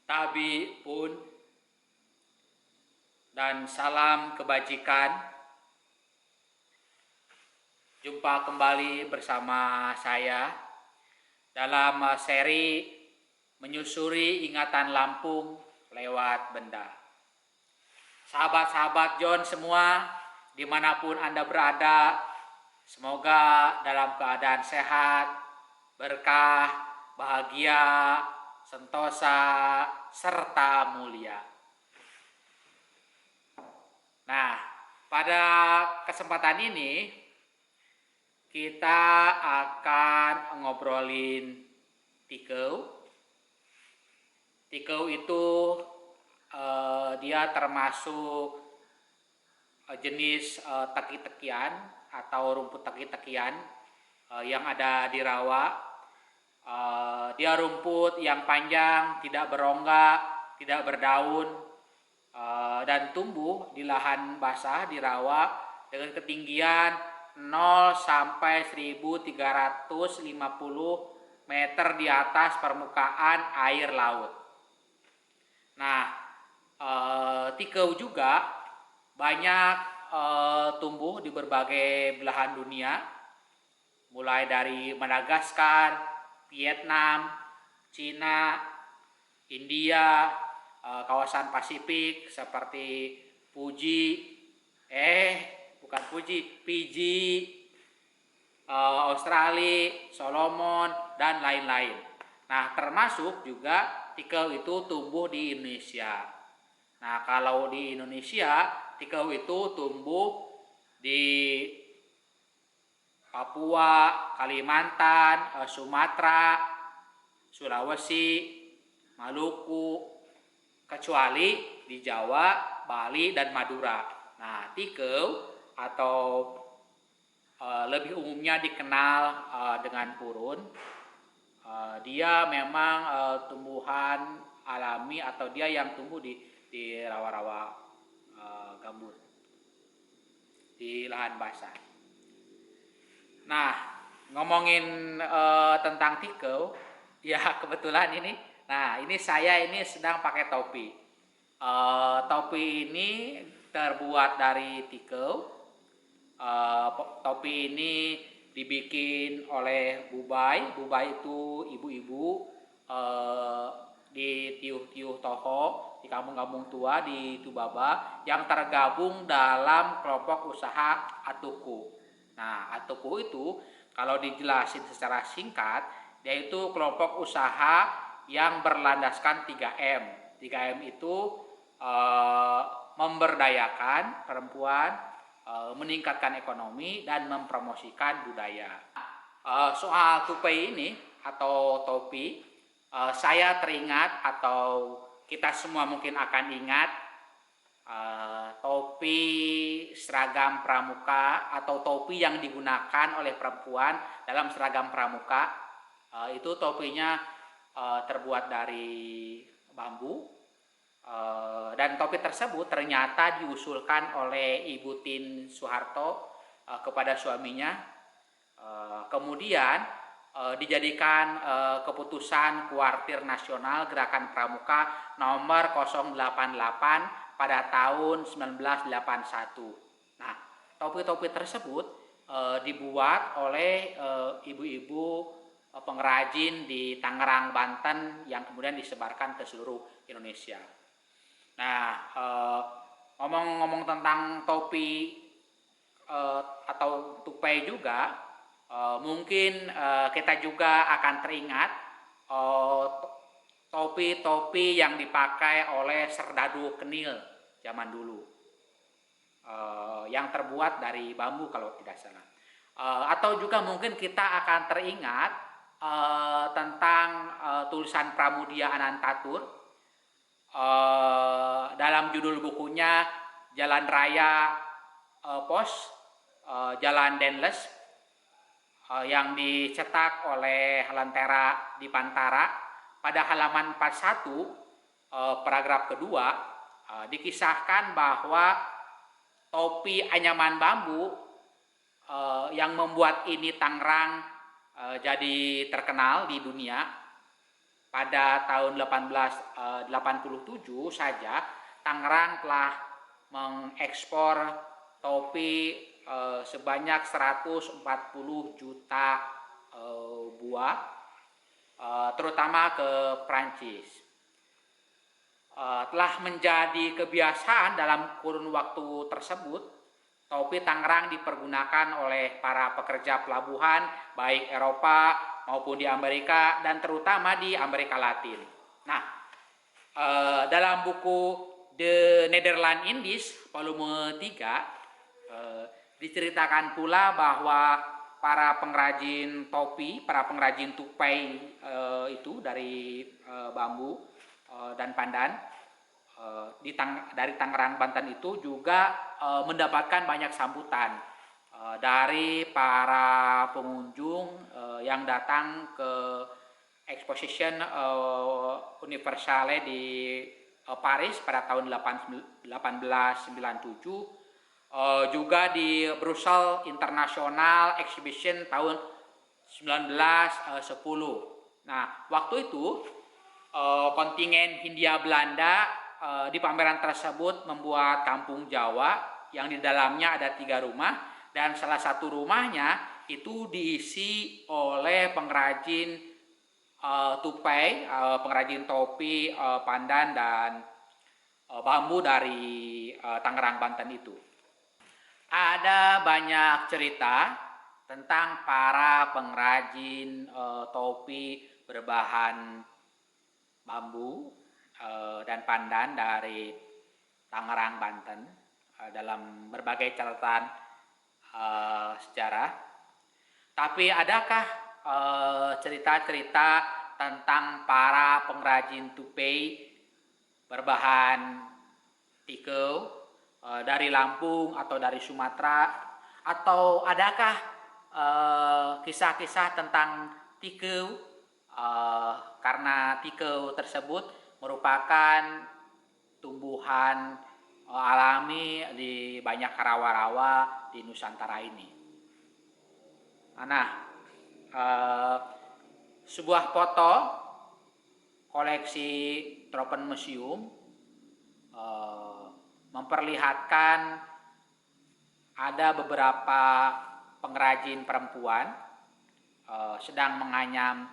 tabi pun, dan salam kebajikan. Jumpa kembali bersama saya dalam seri menyusuri ingatan Lampung lewat benda. Sahabat-sahabat John semua, dimanapun Anda berada, semoga dalam keadaan sehat, berkah, bahagia, sentosa, serta mulia. Nah, pada kesempatan ini kita akan ngobrolin tikau. Tikau itu dia termasuk jenis teki-tekian atau rumput teki-tekian yang ada di rawa. Dia rumput yang panjang, tidak berongga, tidak berdaun, dan tumbuh di lahan basah di rawa dengan ketinggian 0 sampai 1350 meter di atas permukaan air laut. Nah, tikau juga banyak tumbuh di berbagai belahan dunia, mulai dari Madagaskar, Vietnam, Cina, India, kawasan Pasifik seperti Fiji, Australia, Solomon, dan lain-lain. Nah, termasuk juga tikau itu tumbuh di Indonesia. Nah, kalau di Indonesia, tikau itu tumbuh di Papua, Kalimantan, Sumatera, Sulawesi, Maluku, kecuali di Jawa, Bali, dan Madura. Nah, tikau atau lebih umumnya dikenal dengan purun, dia memang tumbuhan alami atau dia yang tumbuh di rawa-rawa gambut, di lahan basah. Nah, ngomongin tentang tikau, ya kebetulan ini. Nah, ini saya sedang pakai topi. Topi ini terbuat dari tikau. Topi ini dibikin oleh Bubai. Bubai itu ibu-ibu di Tiuh-Tiuh Toho, di kampung-kampung tua di Tubaba, yang tergabung dalam kelompok usaha Atuku. Nah, Atuku itu kalau dijelasin secara singkat, yaitu kelompok usaha yang berlandaskan 3M. 3M itu memberdayakan perempuan, meningkatkan ekonomi, dan mempromosikan budaya. Soal tupai ini atau topi, saya teringat atau kita semua mungkin akan ingat topi seragam pramuka atau topi yang digunakan oleh perempuan dalam seragam pramuka. Itu topinya terbuat dari bambu, dan topi tersebut ternyata diusulkan oleh Ibu Tin Soeharto kepada suaminya. Kemudian dijadikan keputusan Kuartir Nasional Gerakan Pramuka nomor 088 pada tahun 1981. Nah, topi-topi tersebut dibuat oleh ibu-ibu pengrajin di Tangerang, Banten, yang kemudian disebarkan ke seluruh Indonesia. Nah, ngomong-ngomong tentang topi atau tupai juga, mungkin kita juga akan teringat topi-topi yang dipakai oleh Serdadu Kenil zaman dulu, yang terbuat dari bambu kalau tidak salah. Atau juga mungkin kita akan teringat tentang tulisan Pramudia Anantatur dalam judul bukunya Jalan Raya Pos, Jalan Denles, yang dicetak oleh Lentera di Pantara. Pada halaman 41 paragraf kedua dikisahkan bahwa topi anyaman bambu yang membuat ini Tangerang jadi terkenal di dunia pada tahun 1887 saja Tangerang telah mengekspor topi sebanyak 140 juta buah, terutama ke Prancis. Telah menjadi kebiasaan dalam kurun waktu tersebut, topi Tangerang dipergunakan oleh para pekerja pelabuhan baik Eropa maupun di Amerika dan terutama di Amerika Latin. Nah, dalam buku The Netherlands Indies volume 3 diceritakan pula bahwa para pengrajin topi, para pengrajin tupai itu dari bambu dan pandan dari Tangerang, Banten itu juga mendapatkan banyak sambutan dari para pengunjung yang datang ke Exposition Universale di Paris pada tahun 1897, juga di Brussels International Exhibition tahun 1910. Nah, waktu itu kontingen Hindia Belanda di pameran tersebut membuat kampung Jawa yang di dalamnya ada 3 rumah, dan salah satu rumahnya itu diisi oleh pengrajin tupai, pengrajin topi, pandan dan bambu dari Tangerang, Banten itu. Ada banyak cerita tentang para pengrajin topi berbahan bambu dan pandan dari Tangerang, Banten dalam berbagai catatan sejarah. Tapi adakah cerita-cerita tentang para pengrajin tupai berbahan tikau dari Lampung atau dari Sumatera, atau adakah kisah-kisah tentang tikau karena tikau tersebut merupakan tumbuhan alami di banyak rawa-rawa di Nusantara ini. Nah, sebuah foto koleksi Tropenmuseum memperlihatkan ada beberapa pengrajin perempuan sedang menganyam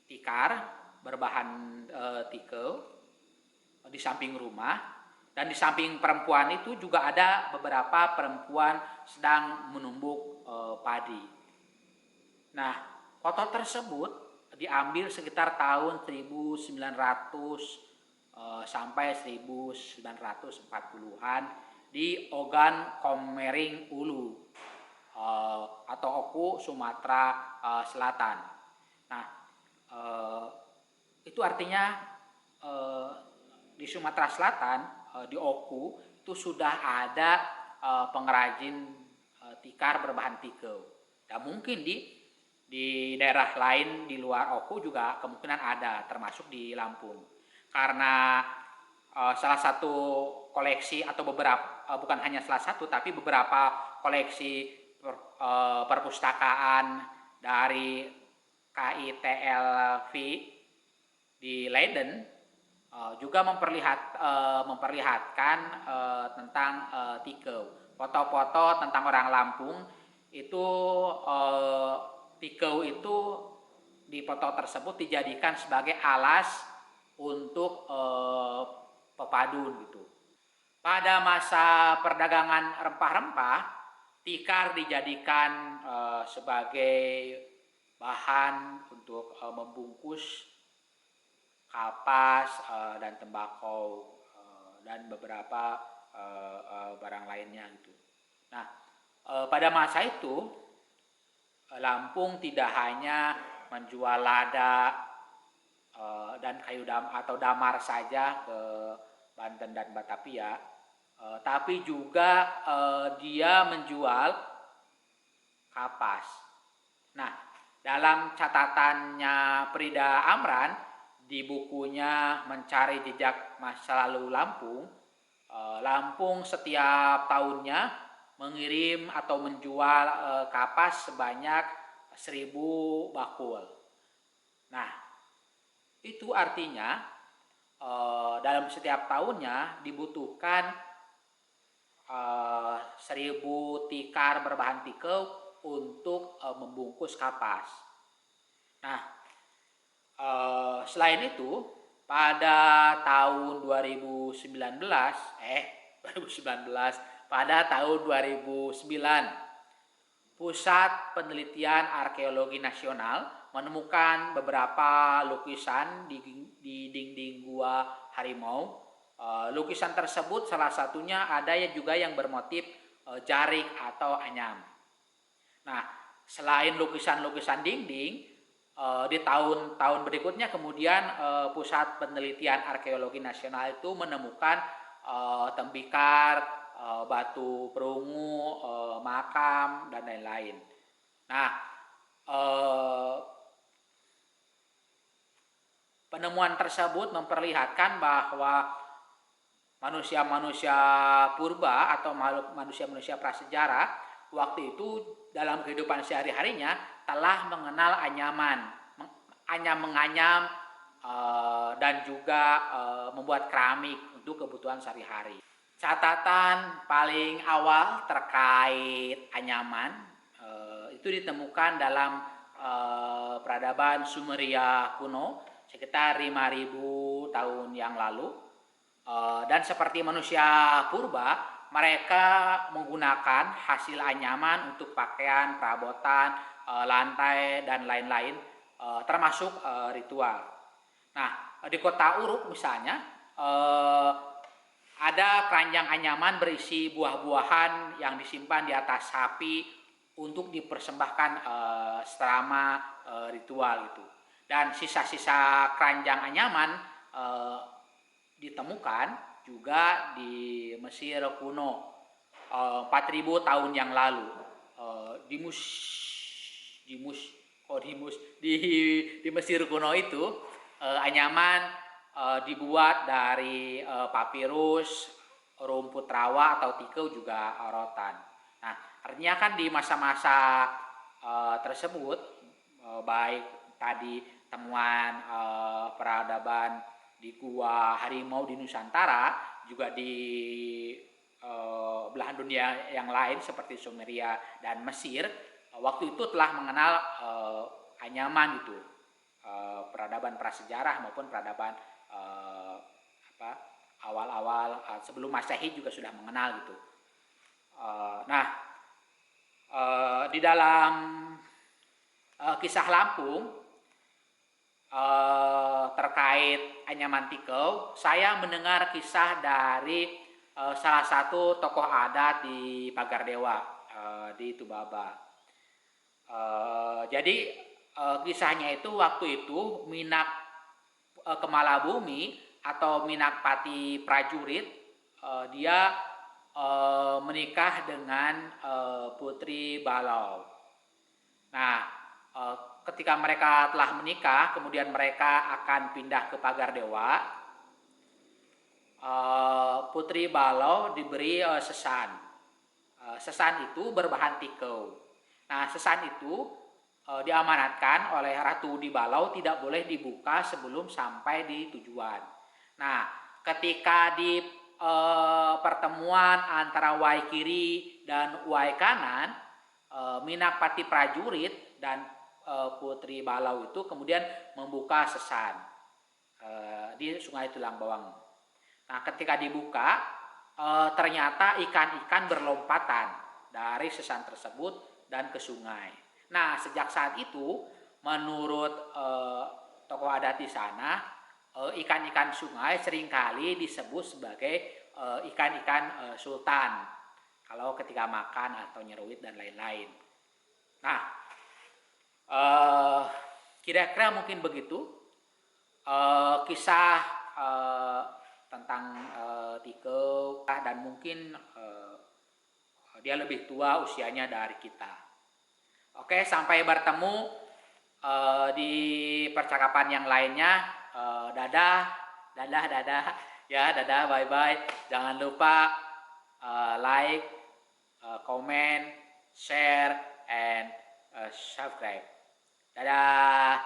tikar berbahan tikau di samping rumah, dan di samping perempuan itu juga ada beberapa perempuan sedang menumbuk padi. Nah, foto tersebut diambil sekitar tahun 1900 sampai 1940-an di Ogan Komering Ulu atau Oku, Sumatera Selatan. Nah, itu artinya di Sumatera Selatan, di Oku itu sudah ada pengrajin tikar berbahan tikau. Dan mungkin di daerah lain di luar Oku juga kemungkinan ada, termasuk di Lampung. Karena salah satu koleksi atau beberapa, bukan hanya salah satu, tapi beberapa koleksi perpustakaan dari KITLV di Leiden juga memperlihatkan tentang tikau. Foto-foto tentang orang Lampung itu, tikau itu di foto tersebut dijadikan sebagai alas untuk pepadun gitu. Pada masa perdagangan rempah-rempah, tikar dijadikan sebagai bahan untuk membungkus kapas dan tembakau dan beberapa barang lainnya gitu. Nah, pada masa itu Lampung tidak hanya menjual lada dan kayu atau damar saja ke Banten dan Batavia, tapi juga dia menjual kapas. Nah, dalam catatannya Prida Amran di bukunya Mencari Jejak Masa Lalu Lampung, Lampung setiap tahunnya mengirim atau menjual kapas sebanyak 1000 bakul. Nah, Itu artinya dalam setiap tahunnya dibutuhkan 1000 tikar berbahan tikau untuk membungkus kapas. Nah, selain itu pada tahun 2019 pada tahun 2009 Pusat Penelitian Arkeologi Nasional menemukan beberapa lukisan di dinding Gua Harimau. Lukisan tersebut salah satunya ada juga yang bermotif jarik atau anyam. Nah, selain lukisan-lukisan dinding, di tahun-tahun berikutnya kemudian Pusat Penelitian Arkeologi Nasional itu menemukan tembikar, batu perungu, makam, dan lain-lain. Nah, penemuan tersebut memperlihatkan bahwa manusia-manusia purba atau manusia-manusia prasejarah waktu itu dalam kehidupan sehari-harinya telah mengenal anyaman, menganyam dan juga membuat keramik untuk kebutuhan sehari-hari. Catatan paling awal terkait anyaman itu ditemukan dalam peradaban Sumeria kuno sekitar 5000 tahun yang lalu. Dan seperti manusia purba, mereka menggunakan hasil anyaman untuk pakaian, perabotan, lantai, dan lain-lain, termasuk ritual. Nah, di kota Uruk misalnya, ada keranjang anyaman berisi buah-buahan yang disimpan di atas sapi untuk dipersembahkan selama ritual itu. Dan sisa-sisa keranjang anyaman ditemukan juga di Mesir kuno 4000 tahun yang lalu. Di Mesir kuno itu anyaman dibuat dari papirus, rumput rawa atau tikau, juga rotan. Nah, artinya kan di masa-masa tersebut, baik tadi temuan peradaban di Gua Harimau di Nusantara, juga di belahan dunia yang lain seperti Sumeria dan Mesir, waktu itu telah mengenal anyaman itu, peradaban prasejarah maupun peradaban awal-awal sebelum Masehi juga sudah mengenal gitu. Nah, di dalam kisah Lampung terkait anyaman tikau, saya mendengar kisah dari salah satu tokoh adat di Pagar Dewa di Tubaba. Jadi kisahnya itu waktu itu Minak Kemala Bumi atau Minakpati prajurit, dia menikah dengan Putri Balau. Nah, ketika mereka telah menikah, kemudian mereka akan pindah ke Pagar Dewa. Putri Balau diberi sesan. Sesan itu berbahan tikau. Nah, sesan itu diamanatkan oleh Ratu di Balau tidak boleh dibuka sebelum sampai di tujuan. Nah, ketika di pertemuan antara Wai Kiri dan Wai Kanan, Minakpati prajurit dan Putri Balau itu kemudian membuka sesan di Sungai Tulang Bawang. Nah, ketika dibuka, ternyata ikan-ikan berlompatan dari sesan tersebut dan ke sungai. Nah, sejak saat itu, menurut tokoh adat di sana, ikan-ikan sungai seringkali disebut sebagai ikan-ikan sultan kalau ketika makan atau nyeruit dan lain-lain. Nah, kira-kira mungkin begitu kisah tentang tikau, dan mungkin dia lebih tua usianya dari kita. Oke, sampai bertemu di percakapan yang lainnya. Dadah, ya, dadah, bye bye. Jangan lupa like, comment, share, and subscribe. Dadah.